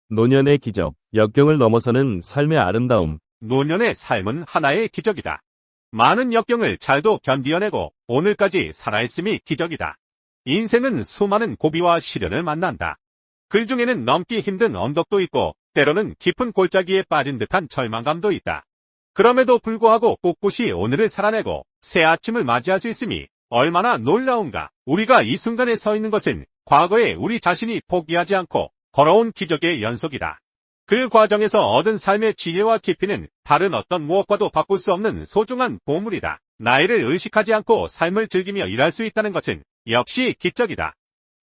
노년의 기적, 역경을 넘어서는 삶의 아름다움. 노년의 삶은 하나의 기적이다. 많은 역경을 잘도 견디어내고 오늘까지 살아있음이 기적이다. 인생은 수많은 고비와 시련을 만난다. 그 중에는 넘기 힘든 언덕도 있고 때로는 깊은 골짜기에 빠진 듯한 절망감도 있다. 그럼에도 불구하고 꿋꿋이 오늘을 살아내고 새 아침을 맞이할 수 있음이 얼마나 놀라운가. 우리가 이 순간에 서 있는 것은 과거에 우리 자신이 포기하지 않고 걸어온 기적의 연속이다. 그 과정에서 얻은 삶의 지혜와 깊이는 다른 어떤 무엇과도 바꿀 수 없는 소중한 보물이다. 나이를 의식하지 않고 삶을 즐기며 일할 수 있다는 것은 역시 기적이다.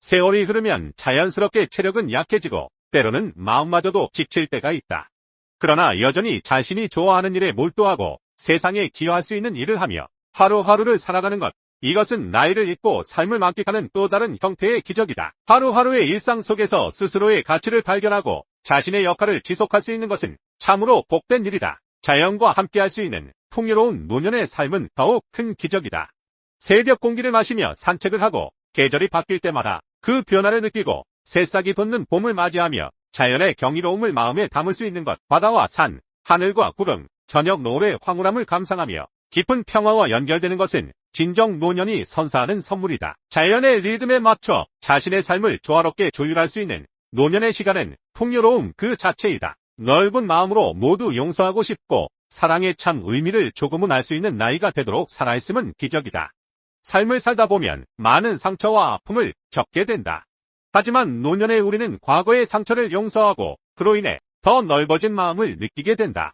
세월이 흐르면 자연스럽게 체력은 약해지고 때로는 마음마저도 지칠 때가 있다. 그러나 여전히 자신이 좋아하는 일에 몰두하고 세상에 기여할 수 있는 일을 하며 하루하루를 살아가는 것. 이것은 나이를 잊고 삶을 만끽하는 또 다른 형태의 기적이다. 하루하루의 일상 속에서 스스로의 가치를 발견하고 자신의 역할을 지속할 수 있는 것은 참으로 복된 일이다. 자연과 함께할 수 있는 풍요로운 노년의 삶은 더욱 큰 기적이다. 새벽 공기를 마시며 산책을 하고 계절이 바뀔 때마다 그 변화를 느끼고 새싹이 돋는 봄을 맞이하며 자연의 경이로움을 마음에 담을 수 있는 것. 바다와 산, 하늘과 구름, 저녁 노을의 황홀함을 감상하며 깊은 평화와 연결되는 것은 진정 노년이 선사하는 선물이다. 자연의 리듬에 맞춰 자신의 삶을 조화롭게 조율할 수 있는 노년의 시간은 풍요로움 그 자체이다. 넓은 마음으로 모두 용서하고 싶고 사랑의 참 의미를 조금은 알 수 있는 나이가 되도록 살아있음은 기적이다. 삶을 살다 보면 많은 상처와 아픔을 겪게 된다. 하지만 노년의 우리는 과거의 상처를 용서하고 그로 인해 더 넓어진 마음을 느끼게 된다.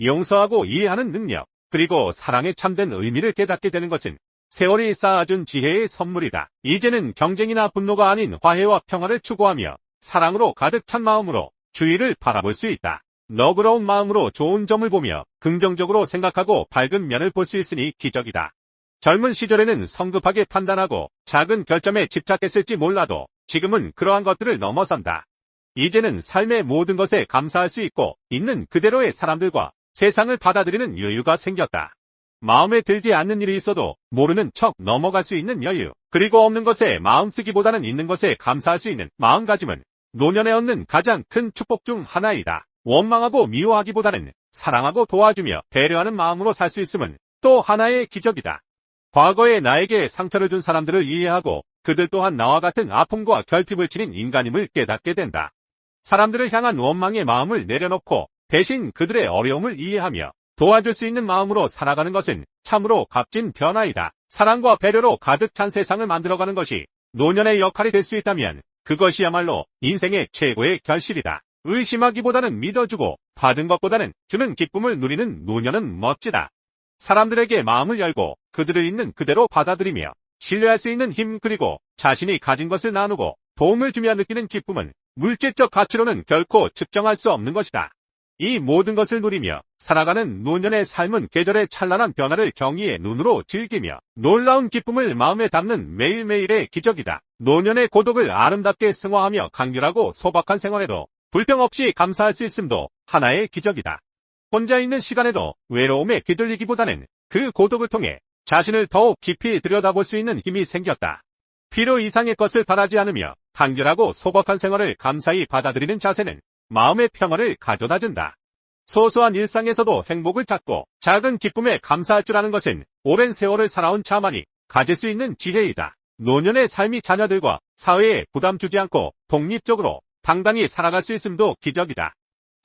용서하고 이해하는 능력, 그리고 사랑의 참된 의미를 깨닫게 되는 것은 세월이 쌓아준 지혜의 선물이다. 이제는 경쟁이나 분노가 아닌 화해와 평화를 추구하며 사랑으로 가득 찬 마음으로 주위를 바라볼 수 있다. 너그러운 마음으로 좋은 점을 보며 긍정적으로 생각하고 밝은 면을 볼 수 있으니 기적이다. 젊은 시절에는 성급하게 판단하고 작은 결점에 집착했을지 몰라도 지금은 그러한 것들을 넘어선다. 이제는 삶의 모든 것에 감사할 수 있고 있는 그대로의 사람들과 세상을 받아들이는 여유가 생겼다. 마음에 들지 않는 일이 있어도 모르는 척 넘어갈 수 있는 여유, 그리고 없는 것에 마음 쓰기보다는 있는 것에 감사할 수 있는 마음가짐은 노년에 얻는 가장 큰 축복 중 하나이다. 원망하고 미워하기보다는 사랑하고 도와주며 배려하는 마음으로 살 수 있음은 또 하나의 기적이다. 과거에 나에게 상처를 준 사람들을 이해하고 그들 또한 나와 같은 아픔과 결핍을 지닌 인간임을 깨닫게 된다. 사람들을 향한 원망의 마음을 내려놓고 대신 그들의 어려움을 이해하며 도와줄 수 있는 마음으로 살아가는 것은 참으로 값진 변화이다. 사랑과 배려로 가득 찬 세상을 만들어가는 것이 노년의 역할이 될 수 있다면 그것이야말로 인생의 최고의 결실이다. 의심하기보다는 믿어주고 받은 것보다는 주는 기쁨을 누리는 노년은 멋지다. 사람들에게 마음을 열고 그들을 있는 그대로 받아들이며 신뢰할 수 있는 힘, 그리고 자신이 가진 것을 나누고 도움을 주며 느끼는 기쁨은 물질적 가치로는 결코 측정할 수 없는 것이다. 이 모든 것을 누리며 살아가는 노년의 삶은 계절의 찬란한 변화를 경의의 눈으로 즐기며 놀라운 기쁨을 마음에 담는 매일매일의 기적이다. 노년의 고독을 아름답게 승화하며 간결하고 소박한 생활에도 불평 없이 감사할 수 있음도 하나의 기적이다. 혼자 있는 시간에도 외로움에 휘둘리기보다는 그 고독을 통해 자신을 더욱 깊이 들여다볼 수 있는 힘이 생겼다. 필요 이상의 것을 바라지 않으며 간결하고 소박한 생활을 감사히 받아들이는 자세는 마음의 평화를 가져다준다. 소소한 일상에서도 행복을 찾고 작은 기쁨에 감사할 줄 아는 것은 오랜 세월을 살아온 자만이 가질 수 있는 지혜이다. 노년의 삶이 자녀들과 사회에 부담 주지 않고 독립적으로 당당히 살아갈 수 있음도 기적이다.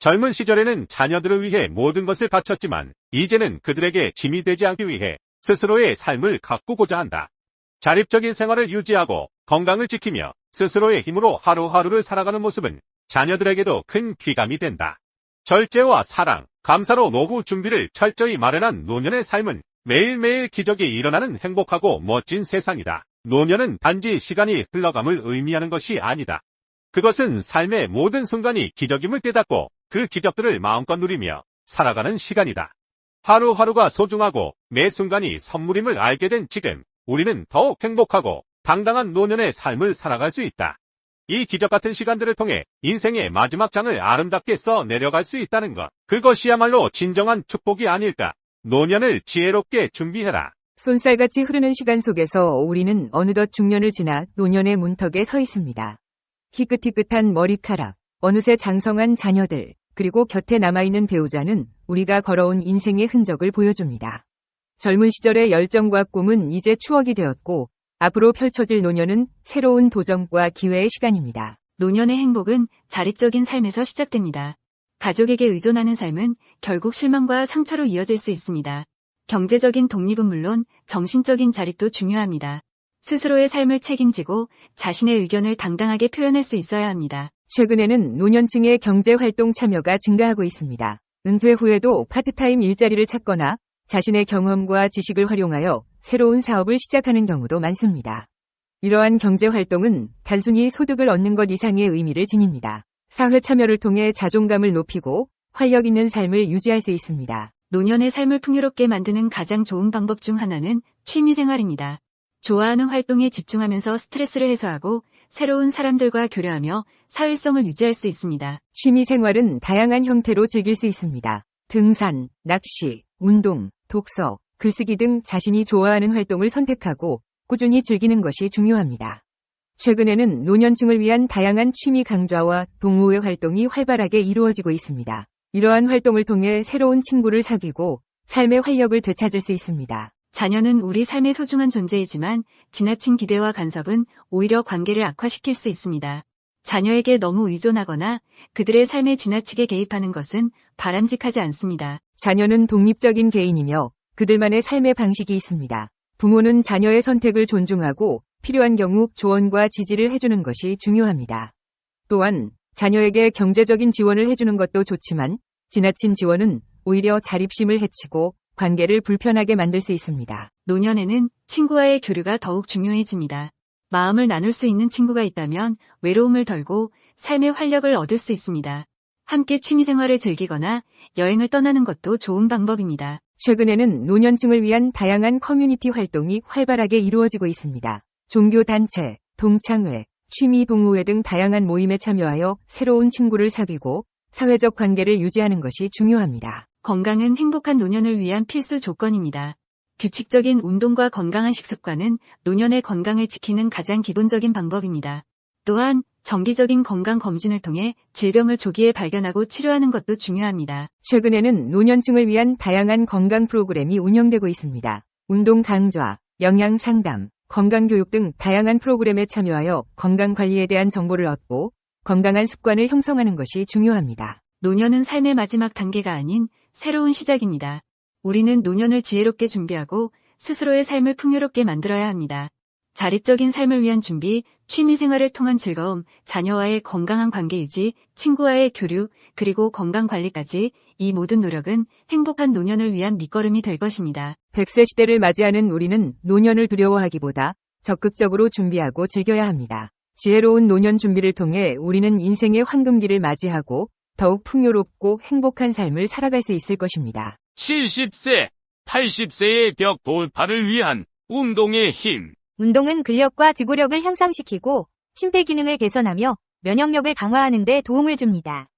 젊은 시절에는 자녀들을 위해 모든 것을 바쳤지만 이제는 그들에게 짐이 되지 않기 위해 스스로의 삶을 가꾸고자 한다. 자립적인 생활을 유지하고 건강을 지키며 스스로의 힘으로 하루하루를 살아가는 모습은 자녀들에게도 큰 귀감이 된다. 절제와 사랑, 감사로 노후 준비를 철저히 마련한 노년의 삶은 매일매일 기적이 일어나는 행복하고 멋진 세상이다. 노년은 단지 시간이 흘러감을 의미하는 것이 아니다. 그것은 삶의 모든 순간이 기적임을 깨닫고 그 기적들을 마음껏 누리며 살아가는 시간이다. 하루하루가 소중하고 매 순간이 선물임을 알게 된 지금, 우리는 더욱 행복하고 당당한 노년의 삶을 살아갈 수 있다. 이 기적 같은 시간들을 통해 인생의 마지막 장을 아름답게 써 내려갈 수 있다는 것. 그것이야말로 진정한 축복이 아닐까. 노년을 지혜롭게 준비해라. 쏜살같이 흐르는 시간 속에서 우리는 어느덧 중년을 지나 노년의 문턱에 서 있습니다. 희끗희끗한 머리카락, 어느새 장성한 자녀들, 그리고 곁에 남아있는 배우자는 우리가 걸어온 인생의 흔적을 보여줍니다. 젊은 시절의 열정과 꿈은 이제 추억이 되었고, 앞으로 펼쳐질 노년은 새로운 도전과 기회의 시간입니다. 노년의 행복은 자립적인 삶에서 시작됩니다. 가족에게 의존하는 삶은 결국 실망과 상처로 이어질 수 있습니다. 경제적인 독립은 물론 정신적인 자립도 중요합니다. 스스로의 삶을 책임지고 자신의 의견을 당당하게 표현할 수 있어야 합니다. 최근에는 노년층의 경제활동 참여가 증가하고 있습니다. 은퇴 후에도 파트타임 일자리를 찾거나 자신의 경험과 지식을 활용하여 새로운 사업을 시작하는 경우도 많습니다. 이러한 경제활동은 단순히 소득을 얻는 것 이상의 의미를 지닙니다. 사회 참여를 통해 자존감을 높이고 활력 있는 삶을 유지할 수 있습니다. 노년의 삶을 풍요롭게 만드는 가장 좋은 방법 중 하나는 취미생활입니다. 좋아하는 활동에 집중하면서 스트레스를 해소하고 새로운 사람들과 교류하며 사회성을 유지할 수 있습니다. 취미 생활은 다양한 형태로 즐길 수 있습니다. 등산, 낚시, 운동, 독서, 글쓰기 등 자신이 좋아하는 활동을 선택하고 꾸준히 즐기는 것이 중요합니다. 최근에는 노년층을 위한 다양한 취미 강좌와 동호회 활동이 활발하게 이루어지고 있습니다. 이러한 활동을 통해 새로운 친구를 사귀고 삶의 활력을 되찾을 수 있습니다. 자녀는 우리 삶의 소중한 존재이지만 지나친 기대와 간섭은 오히려 관계를 악화시킬 수 있습니다. 자녀에게 너무 의존하거나 그들의 삶에 지나치게 개입하는 것은 바람직하지 않습니다. 자녀는 독립적인 개인이며 그들만의 삶의 방식이 있습니다. 부모는 자녀의 선택을 존중하고 필요한 경우 조언과 지지를 해주는 것이 중요합니다. 또한 자녀에게 경제적인 지원을 해주는 것도 좋지만 지나친 지원은 오히려 자립심을 해치고 관계를 불편하게 만들 수 있습니다. 노년에는 친구와의 교류가 더욱 중요해집니다. 마음을 나눌 수 있는 친구가 있다면 외로움을 덜고 삶의 활력을 얻을 수 있습니다. 함께 취미생활을 즐기거나 여행을 떠나는 것도 좋은 방법입니다. 최근에는 노년층을 위한 다양한 커뮤니티 활동이 활발하게 이루어지고 있습니다. 종교단체, 동창회, 취미 동호회 등 다양한 모임에 참여하여 새로운 친구를 사귀고 사회적 관계를 유지하는 것이 중요합니다. 건강은 행복한 노년을 위한 필수 조건입니다. 규칙적인 운동과 건강한 식습관은 노년의 건강을 지키는 가장 기본적인 방법입니다. 또한 정기적인 건강 검진을 통해 질병을 조기에 발견하고 치료하는 것도 중요합니다. 최근에는 노년층을 위한 다양한 건강 프로그램이 운영되고 있습니다. 운동 강좌, 영양 상담, 건강 교육 등 다양한 프로그램에 참여하여 건강 관리에 대한 정보를 얻고 건강한 습관을 형성하는 것이 중요합니다. 노년은 삶의 마지막 단계가 아닌 새로운 시작입니다. 우리는 노년을 지혜롭게 준비하고 스스로의 삶을 풍요롭게 만들어야 합니다. 자립적인 삶을 위한 준비, 취미생활을 통한 즐거움, 자녀와의 건강한 관계 유지, 친구와의 교류, 그리고 건강관리까지 이 모든 노력은 행복한 노년을 위한 밑거름이 될 것입니다. 100세 시대를 맞이하는 우리는 노년을 두려워하기보다 적극적으로 준비하고 즐겨야 합니다. 지혜로운 노년 준비를 통해 우리는 인생의 황금기를 맞이하고 더욱 풍요롭고 행복한 삶을 살아갈 수 있을 것입니다. 70세, 80세의 벽 돌파를 위한 운동의 힘. 운동은 근력과 지구력을 향상시키고 심폐기능을 개선하며 면역력을 강화하는 데 도움을 줍니다.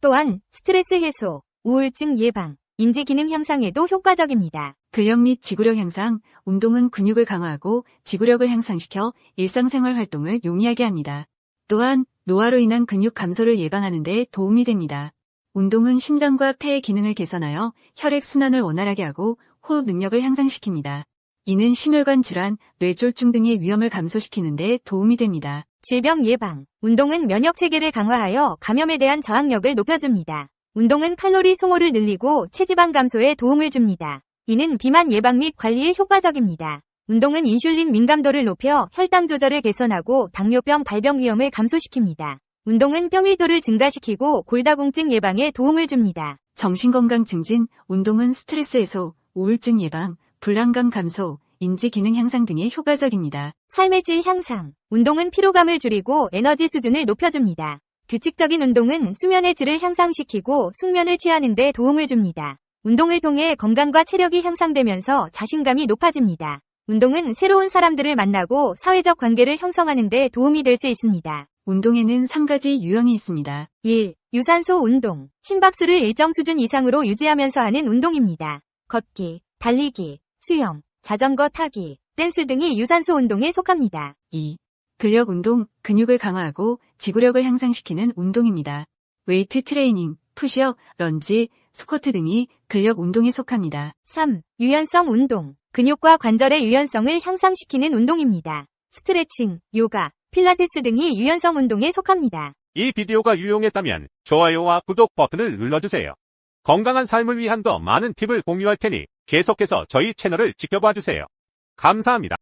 또한 스트레스 해소, 우울증 예방, 인지기능 향상에도 효과적입니다. 근력 및 지구력 향상, 운동은 근육을 강화하고 지구력을 향상시켜 일상생활 활동을 용이하게 합니다. 또한 노화로 인한 근육 감소를 예방하는 데 도움이 됩니다. 운동은 심장과 폐의 기능을 개선하여 혈액순환을 원활하게 하고 호흡 능력을 향상시킵니다. 이는 심혈관 질환, 뇌졸중 등의 위험을 감소시키는 데 도움이 됩니다. 질병 예방, 운동은 면역체계를 강화하여 감염에 대한 저항력을 높여줍니다. 운동은 칼로리 소모를 늘리고 체지방 감소에 도움을 줍니다. 이는 비만 예방 및 관리에 효과적입니다. 운동은 인슐린 민감도를 높여 혈당 조절을 개선하고 당뇨병 발병 위험을 감소시킵니다. 운동은 뼈밀도를 증가시키고 골다공증 예방에 도움을 줍니다. 정신건강 증진, 운동은 스트레스 해소, 우울증 예방, 불안감 감소, 인지기능 향상 등에 효과적입니다. 삶의 질 향상, 운동은 피로감을 줄이고 에너지 수준을 높여줍니다. 규칙적인 운동은 수면의 질을 향상시키고 숙면을 취하는 데 도움을 줍니다. 운동을 통해 건강과 체력이 향상되면서 자신감이 높아집니다. 운동은 새로운 사람들을 만나고 사회적 관계를 형성하는 데 도움이 될 수 있습니다. 운동에는 3가지 유형이 있습니다. 1. 유산소 운동. 심박수를 일정 수준 이상으로 유지하면서 하는 운동입니다. 걷기, 달리기, 수영, 자전거 타기, 댄스 등이 유산소 운동에 속합니다. 2. 근력 운동, 근육을 강화하고 지구력을 향상시키는 운동입니다. 웨이트 트레이닝, 푸시업, 런지, 스쿼트 등이 근력 운동에 속합니다. 3. 유연성 운동. 근육과 관절의 유연성을 향상시키는 운동입니다. 스트레칭, 요가, 필라테스 등이 유연성 운동에 속합니다. 이 비디오가 유용했다면 좋아요와 구독 버튼을 눌러주세요. 건강한 삶을 위한 더 많은 팁을 공유할 테니 계속해서 저희 채널을 지켜봐 주세요. 감사합니다.